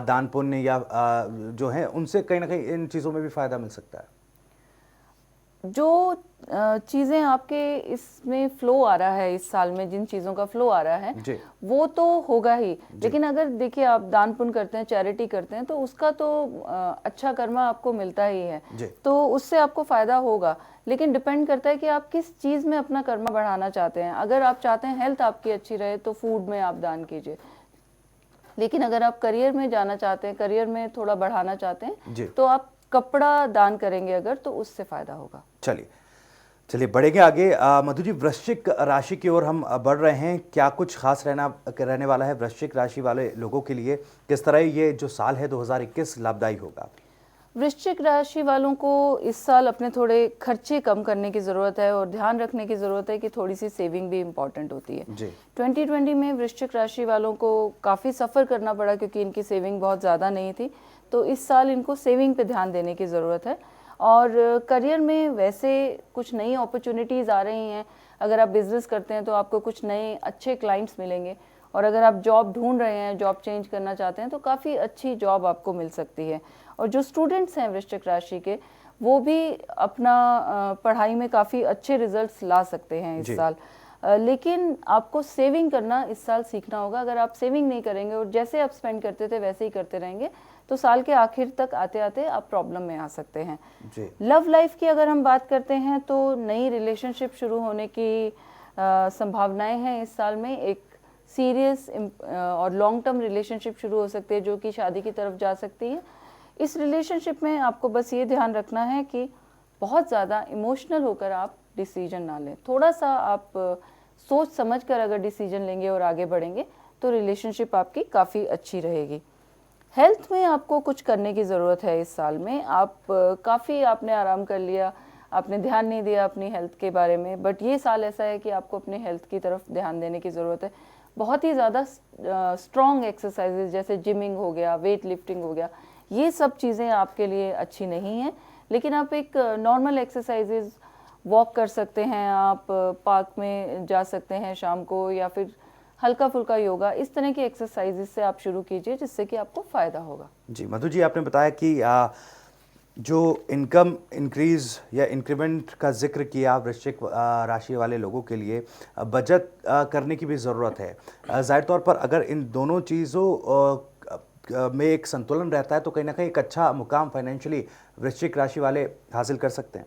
दान पुण्य या जो हैं, उनसे कहीं ना कहीं इन चीज़ों में भी फ़ायदा मिल सकता है। जो चीज़ें आपके इसमें फ्लो आ रहा है, इस साल में जिन चीज़ों का फ्लो आ रहा है जी। वो तो होगा ही, लेकिन अगर देखिए आप दान पुण्य करते हैं, चैरिटी करते हैं, तो उसका तो अच्छा कर्मा आपको मिलता ही है, तो उससे आपको फायदा होगा। लेकिन डिपेंड करता है कि आप किस चीज़ में अपना कर्मा बढ़ाना चाहते हैं। अगर आप चाहते हैं हेल्थ आपकी अच्छी रहे तो फूड में आप दान कीजिए, लेकिन अगर आप करियर में जाना चाहते हैं, करियर में थोड़ा बढ़ाना चाहते हैं, तो आप कपड़ा दान करेंगे अगर, तो उससे फायदा होगा। चलिए चलिए बढ़ेंगे आगे। मधु जी, वृश्चिक राशि की ओर हम बढ़ रहे हैं। क्या कुछ खास रहने वाला है वृश्चिक राशि वाले लोगों के लिए? किस तरह ये जो साल है 2021 लाभदायी होगा? वृश्चिक राशि वालों को इस साल अपने थोड़े खर्चे कम करने की ज़रूरत है और ध्यान रखने की ज़रूरत है कि थोड़ी सी सेविंग भी इम्पॉर्टेंट होती है। जी। 2020 में वृश्चिक राशि वालों को काफ़ी सफ़र करना पड़ा क्योंकि इनकी सेविंग बहुत ज़्यादा नहीं थी, तो इस साल इनको सेविंग पे ध्यान देने की ज़रूरत है। और करियर में वैसे कुछ नई अपॉर्चुनिटीज़ आ रही हैं। अगर आप बिज़नेस करते हैं तो आपको कुछ नए अच्छे क्लाइंट्स मिलेंगे, और अगर आप जॉब ढूंढ रहे हैं, जॉब चेंज करना चाहते हैं, तो काफ़ी अच्छी जॉब आपको मिल सकती है। और जो स्टूडेंट्स हैं वृश्चिक राशि के, वो भी अपना पढ़ाई में काफ़ी अच्छे रिजल्ट्स ला सकते हैं इस साल। लेकिन आपको सेविंग करना इस साल सीखना होगा। अगर आप सेविंग नहीं करेंगे और जैसे आप स्पेंड करते थे वैसे ही करते रहेंगे, तो साल के आखिर तक आते आते आप प्रॉब्लम में आ सकते हैं। लव लाइफ की अगर हम बात करते हैं तो नई रिलेशनशिप शुरू होने की संभावनाएं हैं इस साल में। एक सीरियस और लॉन्ग टर्म रिलेशनशिप शुरू हो सकती है जो कि शादी की तरफ जा सकती है। इस रिलेशनशिप में आपको बस ये ध्यान रखना है कि बहुत ज़्यादा इमोशनल होकर आप डिसीजन ना लें। थोड़ा सा आप सोच समझ कर अगर डिसीजन लेंगे और आगे बढ़ेंगे तो रिलेशनशिप आपकी काफ़ी अच्छी रहेगी। हेल्थ में आपको कुछ करने की ज़रूरत है इस साल में। आप काफ़ी आपने आराम कर लिया, आपने ध्यान नहीं दिया अपनी हेल्थ के बारे में, बट ये साल ऐसा है कि आपको अपने हेल्थ की तरफ ध्यान देने की ज़रूरत है। बहुत ही ज़्यादा स्ट्रॉन्ग एक्सरसाइजेज जैसे जिमिंग हो गया, वेट लिफ्टिंग हो गया, ये सब चीज़ें आपके लिए अच्छी नहीं हैं। लेकिन आप एक नॉर्मल एक्सरसाइजेज वॉक कर सकते हैं, आप पार्क में जा सकते हैं शाम को, या फिर हल्का फुल्का योगा, इस तरह की एक्सरसाइजेज से आप शुरू कीजिए जिससे कि आपको फ़ायदा होगा। जी मधु जी, आपने बताया कि जो इनकम इंक्रीज या इंक्रीमेंट का जिक्र किया वृश्चिक राशि वाले लोगों के लिए, बचत करने की भी ज़रूरत है। ज़ाहिर तौर पर अगर इन दोनों चीज़ों में एक संतुलन रहता है तो कहीं ना कहीं एक अच्छा मुकाम फाइनेंशियली वृश्चिक राशि वाले हासिल कर सकते हैं।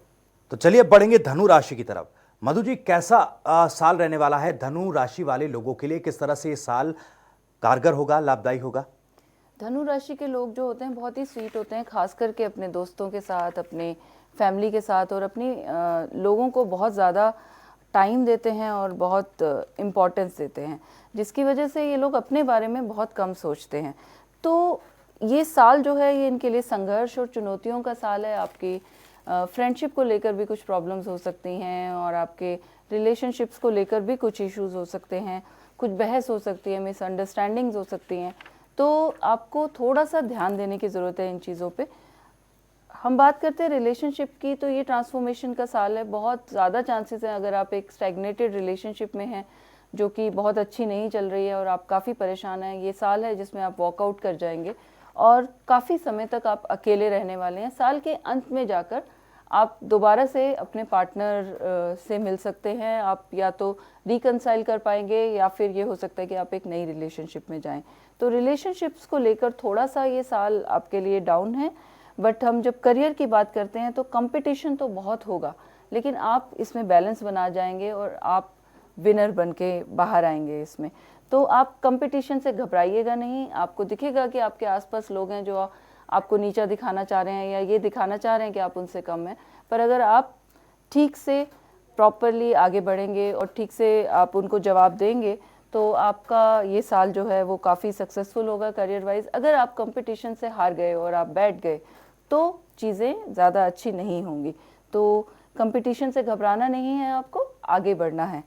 तो चलिए बढ़ेंगे धनु राशि की तरफ। मधु जी, कैसा साल रहने वाला है धनु राशि वाले लोगों के लिए? किस तरह से ये साल कारगर होगा, लाभदायी होगा? धनु राशि के लोग जो होते हैं बहुत ही स्वीट होते हैं, खास करके अपने दोस्तों के साथ, अपने फैमिली के साथ, और अपनी लोगों को बहुत ज़्यादा टाइम देते हैं और बहुत इम्पोर्टेंस देते हैं, जिसकी वजह से ये लोग अपने बारे में बहुत कम सोचते हैं। तो ये साल जो है ये इनके लिए संघर्ष और चुनौतियों का साल है। आपकी फ्रेंडशिप को लेकर भी कुछ प्रॉब्लम्स हो सकती हैं, और आपके रिलेशनशिप्स को लेकर भी कुछ इश्यूज हो सकते हैं, कुछ बहस हो सकती है, मिसअंडरस्टैंडिंग्स हो सकती हैं। तो आपको थोड़ा सा ध्यान देने की ज़रूरत है इन चीज़ों पे। हम बात करते हैं रिलेशनशिप की, तो ये ट्रांसफॉर्मेशन का साल है। बहुत ज़्यादा चांसेस हैं, अगर आप एक स्टैग्नेटेड रिलेशनशिप में हैं जो कि बहुत अच्छी नहीं चल रही है और आप काफ़ी परेशान हैं, ये साल है जिसमें आप वॉकआउट कर जाएंगे और काफ़ी समय तक आप अकेले रहने वाले हैं। साल के अंत में जाकर आप दोबारा से अपने पार्टनर से मिल सकते हैं। आप या तो रिकंसाइल कर पाएंगे, या फिर ये हो सकता है कि आप एक नई रिलेशनशिप में जाएं। तो रिलेशनशिप्स को लेकर थोड़ा सा ये साल आपके लिए डाउन है। बट हम जब करियर की बात करते हैं तो कंपटीशन तो बहुत होगा, लेकिन आप इसमें बैलेंस बना जाएंगे और आप विनर बन के बाहर आएंगे इसमें। तो आप कंपटीशन से घबराइएगा नहीं। आपको दिखेगा कि आपके आसपास लोग हैं जो आपको नीचा दिखाना चाह रहे हैं, या ये दिखाना चाह रहे हैं कि आप उनसे कम हैं, पर अगर आप ठीक से प्रॉपरली आगे बढ़ेंगे और ठीक से आप उनको जवाब देंगे तो आपका ये साल जो है वो काफ़ी सक्सेसफुल होगा करियर वाइज। अगर आप कंपटीशन से हार गए और आप बैठ गए तो चीज़ें ज़्यादा अच्छी नहीं होंगी। तो कंपटीशन से घबराना नहीं है, आपको आगे बढ़ना है।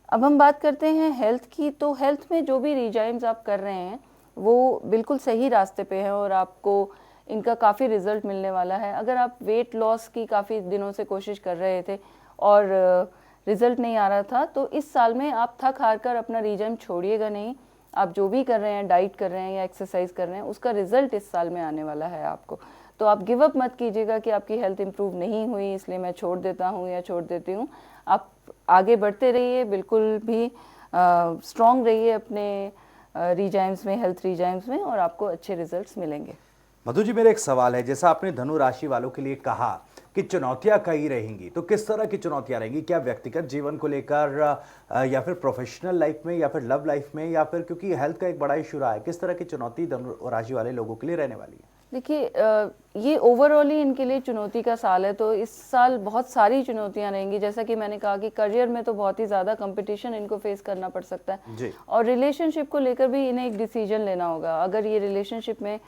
अब हम बात करते हैं हेल्थ की। तो हेल्थ में जो भी रिजाइम्स आप कर रहे हैं वो बिल्कुल सही रास्ते पे है और आपको इनका काफ़ी रिजल्ट मिलने वाला है। अगर आप वेट लॉस की काफ़ी दिनों से कोशिश कर रहे थे और रिजल्ट नहीं आ रहा था, तो इस साल में आप थक हार कर अपना रिजाइम छोड़िएगा नहीं। आप जो भी कर रहे हैं, डाइट कर रहे हैं या एक्सरसाइज कर रहे हैं, उसका रिजल्ट इस साल में आने वाला है आपको। तो आप गिव अप मत कीजिएगा कि आपकी हेल्थ इंप्रूव नहीं हुई इसलिए मैं छोड़ देता हूँ या छोड़ देती हूँ। आप आगे बढ़ते रहिए, बिल्कुल भी स्ट्रॉन्ग रहिए अपने रीजाइम्स में, हेल्थ रीजाइम्स में, और आपको अच्छे रिजल्ट्स मिलेंगे। मधु जी, मेरा एक सवाल है, जैसा आपने धनु राशि वालों के लिए कहा कि चुनौतियां कई रहेंगी, तो किस तरह की चुनौतियां रहेंगी? क्या व्यक्तिगत जीवन को लेकर या फिर प्रोफेशनल लाइफ में या फिर लव लाइफ में, या फिर क्योंकि हेल्थ का एक बड़ा इशू रहा है, किस तरह की चुनौती धनु राशि वाले लोगों के लिए रहने वाली है? देखिए, ये ओवरऑल ही इनके लिए चुनौती का साल है, तो इस साल बहुत सारी चुनौतियां रहेंगी। जैसा कि मैंने कहा कि करियर में तो बहुत ही ज़्यादा कंपटीशन इनको फेस करना पड़ सकता है जी। और रिलेशनशिप को लेकर भी इन्हें एक डिसीजन लेना होगा। अगर ये रिलेशनशिप में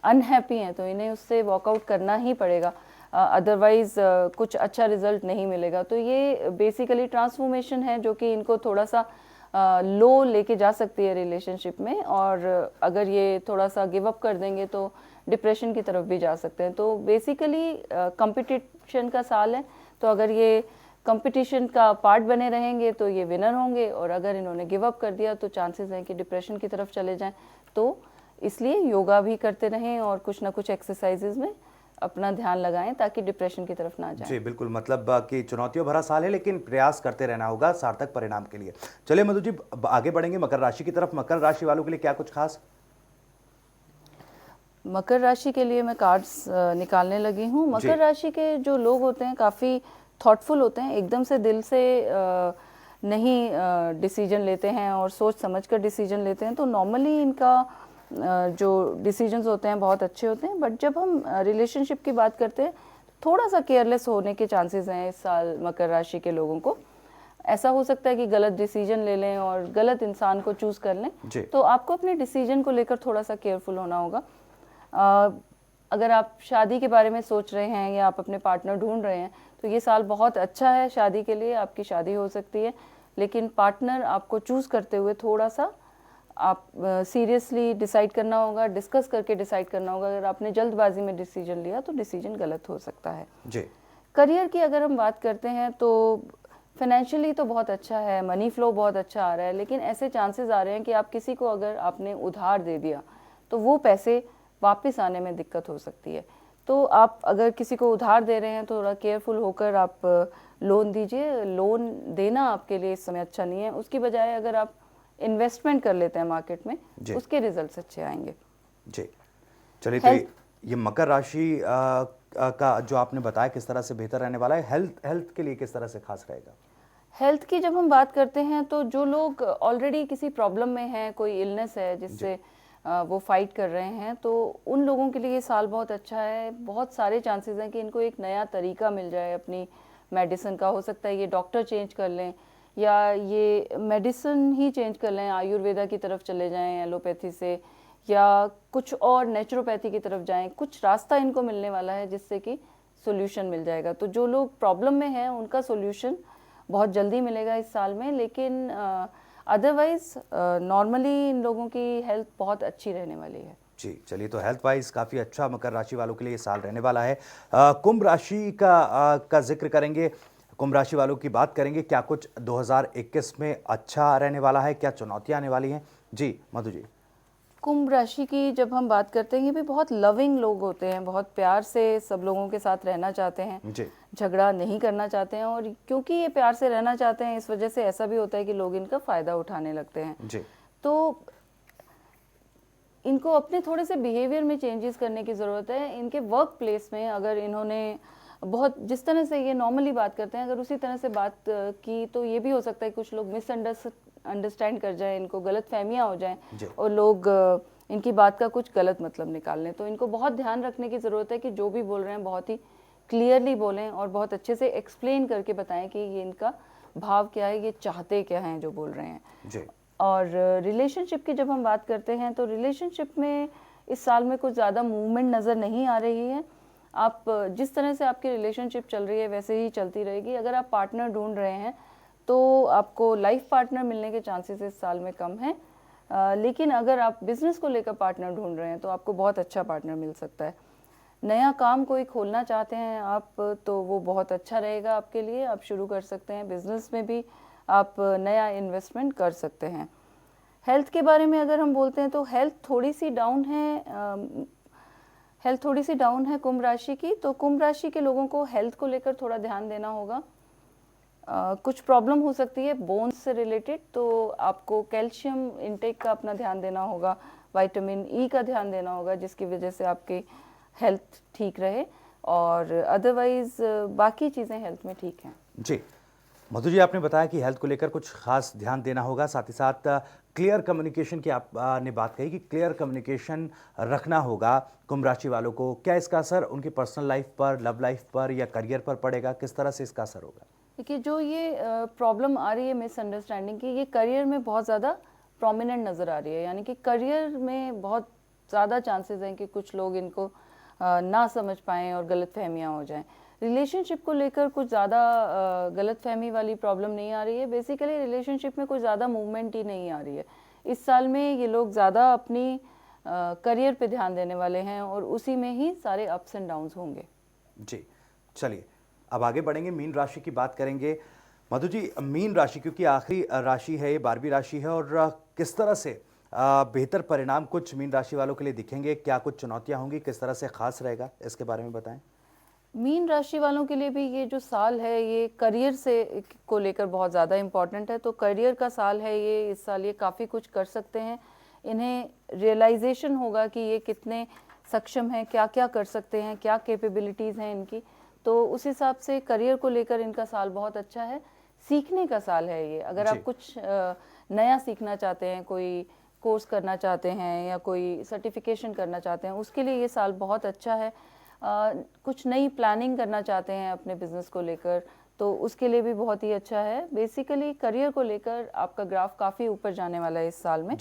अनहैप्पी हैं तो इन्हें उससे वॉकआउट करना ही पड़ेगा, अदरवाइज कुछ अच्छा रिजल्ट नहीं मिलेगा। तो ये बेसिकली ट्रांसफॉर्मेशन है जो कि इनको थोड़ा सा लो लेके जा सकती है रिलेशनशिप में, और अगर ये थोड़ा सा गिव अप कर देंगे तो डिप्रेशन की तरफ भी जा सकते हैं। तो बेसिकली कंपटीशन का साल है, तो अगर ये कंपटीशन का पार्ट बने रहेंगे तो ये विनर होंगे, और अगर इन्होंने गिव अप कर दिया तो चांसेस हैं कि डिप्रेशन की तरफ चले जाएं। तो इसलिए योगा भी करते रहें और कुछ ना कुछ एक्सरसाइजेज में अपना ध्यान लगाएं ताकि डिप्रेशन की तरफ ना जाएं। जी बिल्कुल, मतलब कि चुनौतियों भरा साल है, लेकिन प्रयास करते रहना होगा सार्थक परिणाम के लिए। चलिए मधु जी, आगे बढ़ेंगे मकर राशि की तरफ। मकर राशि वालों के लिए क्या कुछ खास? मकर राशि के लिए मैं कार्ड्स निकालने लगी हूँ। मकर राशि के जो लोग होते हैं काफ़ी थॉटफुल होते हैं, एकदम से दिल से नहीं डिसीजन लेते हैं और सोच समझ कर डिसीजन लेते हैं। तो नॉर्मली इनका जो डिसीजंस होते हैं बहुत अच्छे होते हैं, बट जब हम रिलेशनशिप की बात करते हैं थोड़ा सा केयरलेस होने के चांसेस हैं इस साल मकर राशि के लोगों को। ऐसा हो सकता है कि गलत डिसीजन ले लें और गलत इंसान को चूज कर लें। तो आपको अपने डिसीजन को लेकर थोड़ा सा केयरफुल होना होगा। अगर आप शादी के बारे में सोच रहे हैं या आप अपने पार्टनर ढूंढ रहे हैं तो ये साल बहुत अच्छा है शादी के लिए, आपकी शादी हो सकती है, लेकिन पार्टनर आपको चूज करते हुए थोड़ा सा आप सीरियसली डिसाइड करना होगा, डिस्कस करके डिसाइड करना होगा। अगर आपने जल्दबाजी में डिसीजन लिया तो डिसीजन गलत हो सकता है जी। करियर की अगर हम बात करते हैं तो फाइनेंशियली तो बहुत अच्छा है, मनी फ्लो बहुत अच्छा आ रहा है, लेकिन ऐसे चांसेस आ रहे हैं कि आप किसी को अगर आपने उधार दे दिया तो वो पैसे वापस आने में दिक्कत हो सकती है। तो आप अगर किसी को उधार दे रहे हैं तो थोड़ा केयरफुल होकर आप लोन दीजिए। लोन देना आपके लिए इस समय अच्छा नहीं है, उसकी बजाय अगर आप इन्वेस्टमेंट कर लेते हैं मार्केट में उसके रिजल्ट्स अच्छे आएंगे। जी चलिए, तो ये मकर राशि का जो आपने बताया किस तरह से बेहतर रहने वाला है, हेल्थ के लिए किस तरह से खास रहेगा? हेल्थ की जब हम बात करते हैं तो जो लोग ऑलरेडी किसी प्रॉब्लम में हैं, कोई इलनेस है जिससे वो फाइट कर रहे हैं, तो उन लोगों के लिए ये साल बहुत अच्छा है। बहुत सारे चांसेस हैं कि इनको एक नया तरीका मिल जाए अपनी मेडिसिन का। हो सकता है ये डॉक्टर चेंज कर लें या ये मेडिसिन ही चेंज कर लें, आयुर्वेदा की तरफ चले जाएं एलोपैथी से, या कुछ और नेचुरोपैथी की तरफ जाएं। कुछ रास्ता इनको मिलने वाला है जिससे कि सोल्यूशन मिल जाएगा। तो जो लोग प्रॉब्लम में हैं उनका सोल्यूशन बहुत जल्दी मिलेगा इस साल में, लेकिन अदरवाइज नॉर्मली इन लोगों की हेल्थ बहुत अच्छी रहने वाली है। जी चलिए, तो हेल्थ वाइज काफ़ी अच्छा मकर राशि वालों के लिए ये साल रहने वाला है। कुंभ राशि का जिक्र करेंगे, कुंभ राशि वालों की बात करेंगे। क्या कुछ 2021 में अच्छा रहने वाला है, क्या चुनौतियां आने वाली हैं? जी मधु जी। कुंभ राशि की जब हम बात करते हैं, ये भी बहुत लविंग लोग होते हैं, बहुत प्यार से सब लोगों के साथ रहना चाहते हैं, झगड़ा नहीं करना चाहते हैं, और क्योंकि ये प्यार से रहना चाहते हैं इस वजह से ऐसा भी होता है कि लोग इनका फायदा उठाने लगते हैं। तो इनको अपने थोड़े से बिहेवियर में चेंजेस करने की ज़रूरत है। इनके वर्क प्लेस में अगर इन्होंने बहुत जिस तरह से ये नॉर्मली बात करते हैं अगर उसी तरह से बात की तो ये भी हो सकता है कुछ लोग मिसअंडरस्टैंड कर जाएं, इनको गलत फहमियाँ हो जाएं और लोग इनकी बात का कुछ गलत मतलब निकाल लें। तो इनको बहुत ध्यान रखने की ज़रूरत है कि जो भी बोल रहे हैं बहुत ही क्लियरली बोलें और बहुत अच्छे से एक्सप्लेन करके बताएं कि ये इनका भाव क्या है, ये चाहते क्या हैं जो बोल रहे हैं। और रिलेशनशिप की जब हम बात करते हैं तो रिलेशनशिप में इस साल में कुछ ज़्यादा मूवमेंट नज़र नहीं आ रही है। आप जिस तरह से आपकी रिलेशनशिप चल रही है वैसे ही चलती रहेगी। अगर आप पार्टनर ढूंढ रहे हैं तो आपको लाइफ पार्टनर मिलने के चांसेस इस साल में कम हैं, लेकिन अगर आप बिजनेस को लेकर पार्टनर ढूंढ रहे हैं तो आपको बहुत अच्छा पार्टनर मिल सकता है। नया काम कोई खोलना चाहते हैं आप तो वो बहुत अच्छा रहेगा आपके लिए, आप शुरू कर सकते हैं। बिजनेस में भी आप नया इन्वेस्टमेंट कर सकते हैं। हेल्थ के बारे में अगर हम बोलते हैं तो हेल्थ थोड़ी सी डाउन है। हेल्थ थोड़ी सी डाउन है कुंभ राशि की, तो कुंभ राशि के लोगों को हेल्थ को लेकर थोड़ा ध्यान देना होगा। कुछ प्रॉब्लम हो सकती है बोन्स से रिलेटेड, तो आपको कैल्शियम इनटेक का अपना ध्यान देना होगा, विटामिन ई का ध्यान देना होगा, जिसकी वजह से आपकी हेल्थ ठीक रहे। और अदरवाइज बाकी चीज़ें हेल्थ में ठीक हैं। जी, मधु जी, आपने बताया कि हेल्थ को लेकर कुछ खास ध्यान देना होगा, साथ ही साथ क्लियर कम्युनिकेशन की आपने बात कही कि क्लियर कम्युनिकेशन रखना होगा कुंभ राशि वालों को। क्या इसका असर उनकी पर्सनल लाइफ पर, लव लाइफ पर या करियर पर पड़ेगा? किस तरह से इसका असर होगा? देखिए, जो ये प्रॉब्लम आ रही है मिसअंडरस्टैंडिंग की, ये करियर में बहुत ज़्यादा प्रोमिनेंट नज़र आ रही है। यानी कि करियर में बहुत ज़्यादा चांसेस हैं कि कुछ लोग इनको ना समझ पाएँ और गलतफहमियाँ हो जाएं। रिलेशनशिप को लेकर कुछ ज़्यादा गलतफहमी वाली प्रॉब्लम नहीं आ रही है। बेसिकली रिलेशनशिप में कोई ज़्यादा मूवमेंट ही नहीं आ रही है। इस साल में ये लोग ज़्यादा अपनी करियर पे ध्यान देने वाले हैं और उसी में ही सारे अप्स एंड डाउन्स होंगे। जी, चलिए अब आगे बढ़ेंगे, मीन राशि की बात करेंगे। मधु जी, मीन राशि क्योंकि आखिरी राशि है, ये 12वीं राशि है, और किस तरह से बेहतर परिणाम कुछ मीन राशि वालों के लिए दिखेंगे? क्या कुछ चुनौतियां होंगी? किस तरह से खास रहेगा, इसके बारे में बताएं। मीन राशि वालों के लिए भी ये जो साल है ये करियर से को लेकर बहुत ज़्यादा इम्पॉर्टेंट है। तो करियर का साल है ये, इस साल ये काफ़ी कुछ कर सकते हैं। इन्हें रियलाइजेशन होगा कि ये कितने सक्षम हैं, क्या क्या कर सकते हैं, क्या कैपेबिलिटीज़ हैं इनकी। तो उस हिसाब से करियर को लेकर इनका साल बहुत अच्छा है। सीखने का साल है ये। अगर आप कुछ नया सीखना चाहते हैं, कोई कोर्स करना चाहते हैं या कोई सर्टिफिकेशन करना चाहते हैं, उसके लिए ये साल बहुत अच्छा है। कुछ नई प्लानिंग करना चाहते हैं अपने बिजनेस को लेकर, तो उसके लिए भी बहुत ही अच्छा है। बेसिकली करियर को लेकर आपका ग्राफ काफ़ी ऊपर जाने वाला है इस साल में।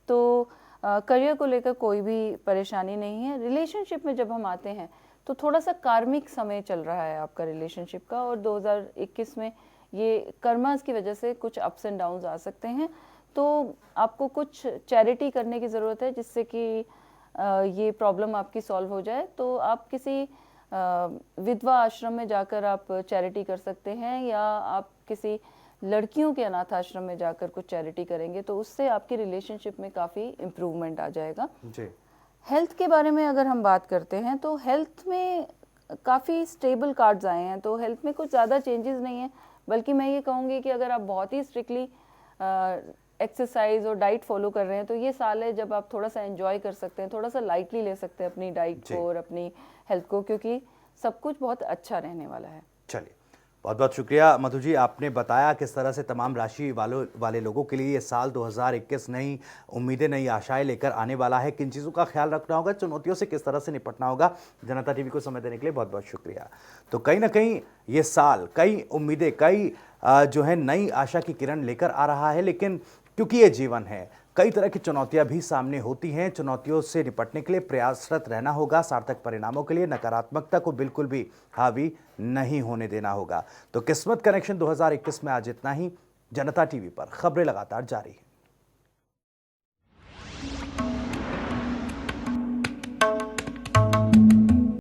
तो करियर को लेकर कोई भी परेशानी नहीं है। रिलेशनशिप में जब हम आते हैं तो थोड़ा सा कार्मिक समय चल रहा है आपका रिलेशनशिप का, और 2021 में ये कर्मास की वजह से कुछ अप्स एंड डाउन्स आ सकते हैं। तो आपको कुछ चैरिटी करने की ज़रूरत है जिससे कि ये प्रॉब्लम आपकी सॉल्व हो जाए। तो आप किसी विधवा आश्रम में जाकर आप चैरिटी कर सकते हैं, या आप किसी लड़कियों के अनाथ आश्रम में जाकर कुछ चैरिटी करेंगे तो उससे आपकी रिलेशनशिप में काफ़ी इम्प्रूवमेंट आ जाएगा। जी। हेल्थ के बारे में अगर हम बात करते हैं तो हेल्थ में काफ़ी स्टेबल कार्ड्स आए हैं, तो हेल्थ में कुछ ज़्यादा चेंजेस नहीं है। बल्कि मैं ये कहूँगी कि अगर आप बहुत ही स्ट्रिक्टली एक्सरसाइज और डाइट फॉलो कर रहे हैं तो ये साल है जब आप थोड़ा सा एंजॉय कर सकते हैं, थोड़ा सा लाइटली ले सकते हैं अपनी डाइट को और अपनी हेल्थ को, क्योंकि सब कुछ बहुत अच्छा रहने वाला है। चलिए, बहुत बहुत शुक्रिया मधु जी, आपने बताया किस तरह से तमाम राशि वाले लोगों के लिए ये साल 2021 नई उम्मीदें, नई आशाएं लेकर आने वाला है। किन चीज़ों का ख्याल रखना होगा, चुनौतियों से किस तरह से निपटना होगा। जनता टीवी को समय देने के लिए बहुत बहुत शुक्रिया। तो कहीं ना कहीं ये साल कई उम्मीदें, कई जो है नई आशा की किरण लेकर आ रहा है, लेकिन क्योंकि ये जीवन है, कई तरह की चुनौतियां भी सामने होती हैं। चुनौतियों से निपटने के लिए प्रयासरत रहना होगा। सार्थक परिणामों के लिए नकारात्मकता को बिल्कुल भी हावी नहीं होने देना होगा। तो किस्मत कनेक्शन 2021 में आज इतना ही। जनता टीवी पर खबरें लगातार जारी है।